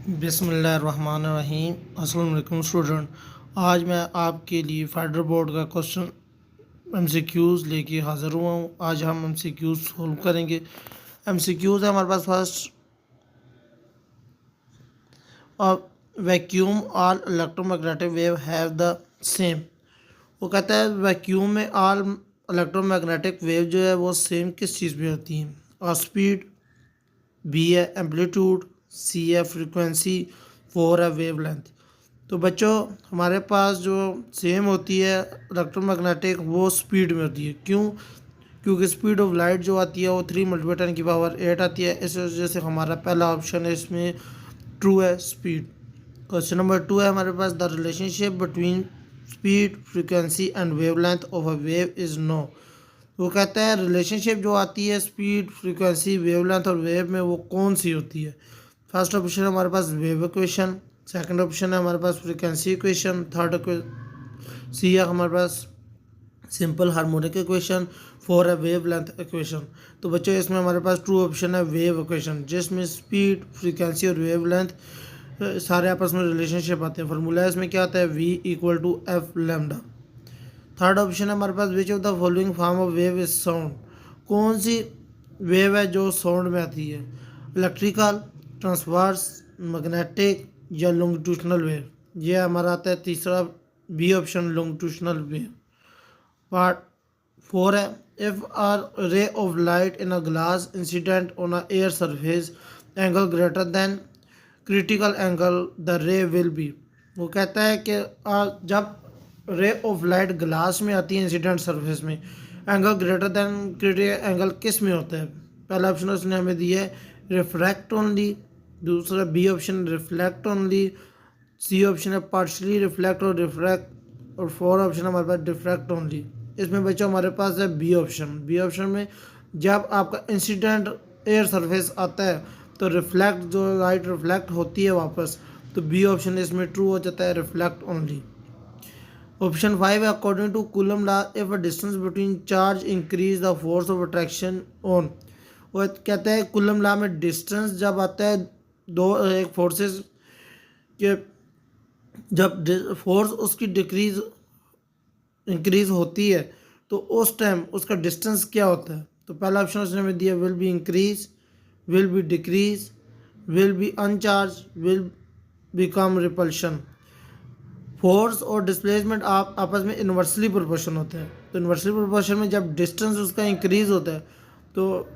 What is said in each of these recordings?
बिस्मिल्लाहिर्रहमानिर्रहीम। अस्सलाम वालेकुम स्टूडेंट। आज मैं आपके लिए फेडरल बोर्ड का क्वेश्चन एमसीक्यूज़ लेके हाज़िर हुआ हूँ। आज हम एमसीक्यूज़ सोल्व करेंगे। एमसीक्यूज़ है हमारे पास first, vacuum all electromagnetic wave have the same. वो कहता है वैक्यूम में ऑल इलेक्ट्रोमैग्नेटिक वेव जो है वो सेम किस चीज़ में होती हैं। और स्पीड, बी है एम्पलीट्यूड, सी है फ्रीक्वेंसी, फोर है वेवलेंथ। तो बच्चों हमारे पास जो सेम होती है इलेक्ट्रोमैग्नेटिक वो स्पीड में होती है। क्यों? क्योंकि स्पीड ऑफ लाइट जो आती है वो 3 × 10⁸ आती है। इस वजह से हमारा पहला ऑप्शन है इसमें ट्रू है, स्पीड। क्वेश्चन नंबर 2 है हमारे पास, the relationship between speed, frequency and wavelength of a wave is no. वो कहता है रिलेशनशिप जो आती है स्पीड, फ्रीक्वेंसी, वेवलेंथ और वेव में वो कौन सी होती है। फर्स्ट ऑप्शन है हमारे पास वेव इक्वेशन, सेकंड ऑप्शन है हमारे पास फ्रीक्वेंसी इक्वेशन, थर्ड सी है हमारे पास सिंपल हार्मोनिक इक्वेशन, फोर है वेवलेंथ इक्वेशन। तो बच्चों इसमें हमारे पास ट्रू ऑप्शन है वेव इक्वेशन, जिसमें स्पीड, फ्रीक्वेंसी और वेवलेंथ सारे आपस में रिलेशनशिप आते हैं। फार्मूला इसमें क्या आता है, V=F लैम्डा। थर्ड ऑप्शन है हमारे पास, which of the following form of wave is sound. कौन सी वेव है जो साउंड में आती है, इलेक्ट्रिकल, ट्रांसवर्स, मैग्नेटिक या लॉन्गिट्यूडनल वेव। ये हमारा आता है तीसरा, B option longitudinal wave. Part 4 है, if a ray of light in a glass incident on a air surface angle greater than critical angle the ray will be. वो कहता है कि जब रे ऑफ लाइट ग्लास में आती है इंसिडेंट सरफेस में, angle greater than critical angle किस में होता है। पहला ऑप्शन उसने हमें दिया है रिफ्रैक्ट ओनली, दूसरा B option reflect only, C option है पार्शली रिफ्लेक्ट और रिफ्रैक्ट, और फोर ऑप्शन हमारे पास डिफ्रैक्ट ओनली। इसमें बच्चों हमारे पास है बी ऑप्शन। बी ऑप्शन में जब आपका इंसिडेंट एयर सरफेस आता है तो रिफ्लेक्ट, जो लाइट रिफ्लेक्ट होती है वापस, तो बी ऑप्शन इसमें ट्रू हो जाता है, रिफ्लेक्ट ओनली। ऑप्शन 5 है, according to coulomb law if a distance between charge increase the force of attraction on. वो कहता है कूलम लॉ में डिस्टेंस जब आता है दो एक फोर्सेस के, जब फोर्स उसकी डिक्रीज इंक्रीज होती है तो उस टाइम उसका डिस्टेंस क्या होता है। तो पहला ऑप्शन उसने हमें दिया will be increase, will be decrease, will be अनचार्ज, will become repulsion. Force और डिस्प्लेसमेंट आप आपस में इन्वर्सली प्रोपोर्शन होते हैं। तो इन्वर्सली प्रोपोर्शन में जब डिस्टेंस उसका इंक्रीज होता है तो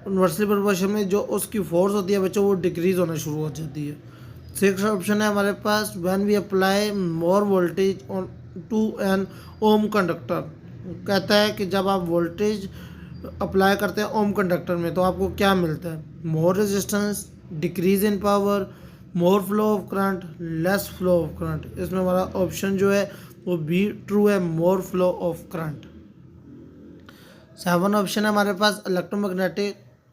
इन्वर्सली प्रोपोर्शन में जो उसकी फोर्स होती है बच्चों वो डिक्रीज होना शुरू हो जाती है। सिक्स ऑप्शन है हमारे पास, when we apply more voltage on to an ohm conductor. कहता है कि जब आप वोल्टेज अप्लाई करते हैं ओम कंडक्टर में तो आपको क्या मिलता है, more resistance, decrease in power, more flow of current, less flow of current. इसमें हमारा ऑप्शन जो है वो बी ट्रू है, more flow of current. Seven option है हमारे पास,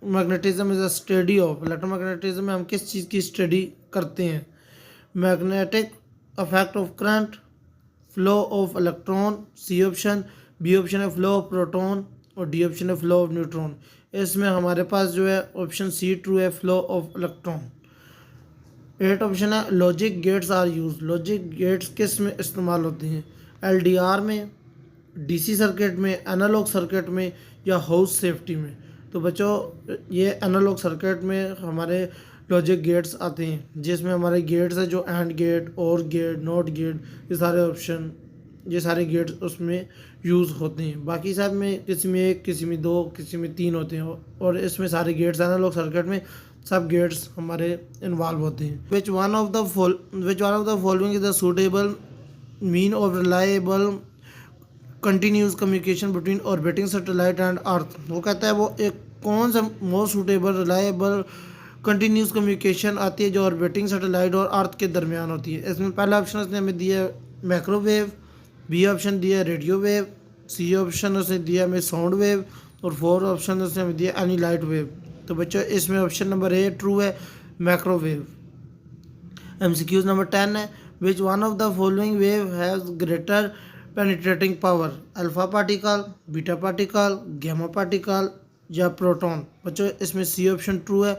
magnetism is a study of. Electromagnetism में हम किस चीज़ की स्टडी करते हैं, magnetic effect of current, flow of electron, C option, B option है फ्लो ऑफ प्रोटॉन और डी ऑप्शन है फ्लो ऑफ न्यूट्रॉन। इसमें हमारे पास जो है ऑप्शन सी ट्रू है, flow of electron. Eight option है, logic gates are use. Logic gates किस में इस्तेमाल होते हैं, एलडीआर में, डीसी सर्किट में, एनालॉग सर्किट में या हाउस सेफ्टी में। तो बच्चों ये एनालॉग सर्किट में हमारे लॉजिक गेट्स आते हैं, जिसमें हमारे गेट्स है जो एंड गेट, और गेट, नॉट गेट, ये सारे ऑप्शन, ये सारे गेट्स उसमें यूज़ होते हैं। बाकी सब में किसी में एक, किसी में दो, किसी में तीन होते हैं, और इसमें सारे गेट्स एनालॉग सर्किट में सब गेट्स हमारे इन्वॉल्व होते हैं। विच one of the following is the suitable mean of reliable continuous communication between orbiting satellite and earth. वो कहता है वो एक कौन सा most suitable reliable continuous communication आती है जो ऑर्बिटिंग सैटेलाइट और अर्थ के दरमियान होती है। इसमें पहला ऑप्शन उसने हमें दिया है माइक्रोवेव, बी ऑप्शन दिया है रेडियो वेव, सी ऑप्शन उसने दिया हमें साउंड वेव, और फोर ऑप्शन उसने हमें दिया एनी लाइट वेव। तो बच्चों इसमें ऑप्शन नंबर ए ट्रू है, माइक्रोवेव। एमसीक्यूज नंबर 10 है, which one of the following wave has greater penetrating power, alpha particle, beta particle, gamma particle या प्रोटॉन। बच्चों इसमें सी ऑप्शन ट्रू है,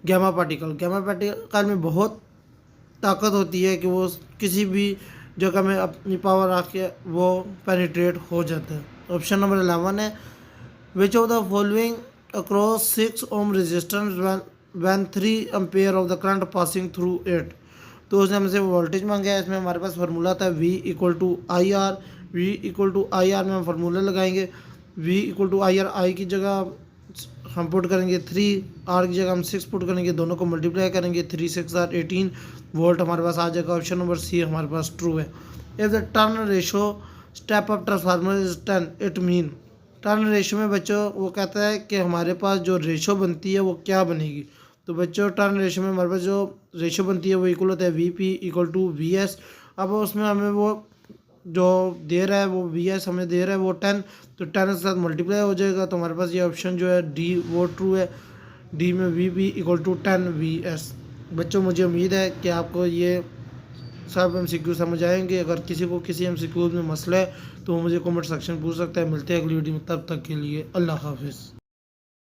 गैमा पार्टिकल। गैमा पार्टिकल में बहुत ताकत होती है कि वो किसी भी जगह में अपनी पावर आके वो पेनिट्रेट हो जाता है। ऑप्शन नंबर 11 है which of the following across 6 ohm resistance when 3 ampere of the current passing through it. तो उसने हमसे वोल्टेज मांगा है। इसमें हमारे पास फार्मूला था V equal to I R. V equal to I R में हम फार्मूला लगाएंगे। V equal to I R, I की जगह हम पुट करेंगे 3, आर की जगह हम 6 पुट करेंगे, दोनों को मल्टीप्लाई करेंगे, 3 6 आर 18 वोल्ट हमारे पास आ जाएगा। ऑप्शन नंबर सी हमारे पास ट्रू है। If the turn ratio step up transformer is 10 it mean. Turn ratio में बच्चों वो कहता है कि हमारे पास जो रेशो बनती है वो क्या बनेगी। तो बच्चों टर्न रेशो में हमारे पास जो रेशो बनती है वो इक्वल होता है V P equal to V S. अब उसमें हमें वो जो दे रहा है वो वी एस हमें दे रहा है वो 10, तो 10 के साथ मल्टीप्लाई हो जाएगा। तो हमारे पास ये ऑप्शन जो है डी वो ट्रू है। डी में V P equal to 10 V S. बच्चों मुझे उम्मीद है कि आपको ये सब MCQ समझ आएंगे। अगर किसी को किसी MCQ में मसला है तो वो मुझे कमेंट सेक्शन पूछ सकता है। मिलते हैं अगली वीडियो में, तब तक के लिए अल्लाह हाफिज़।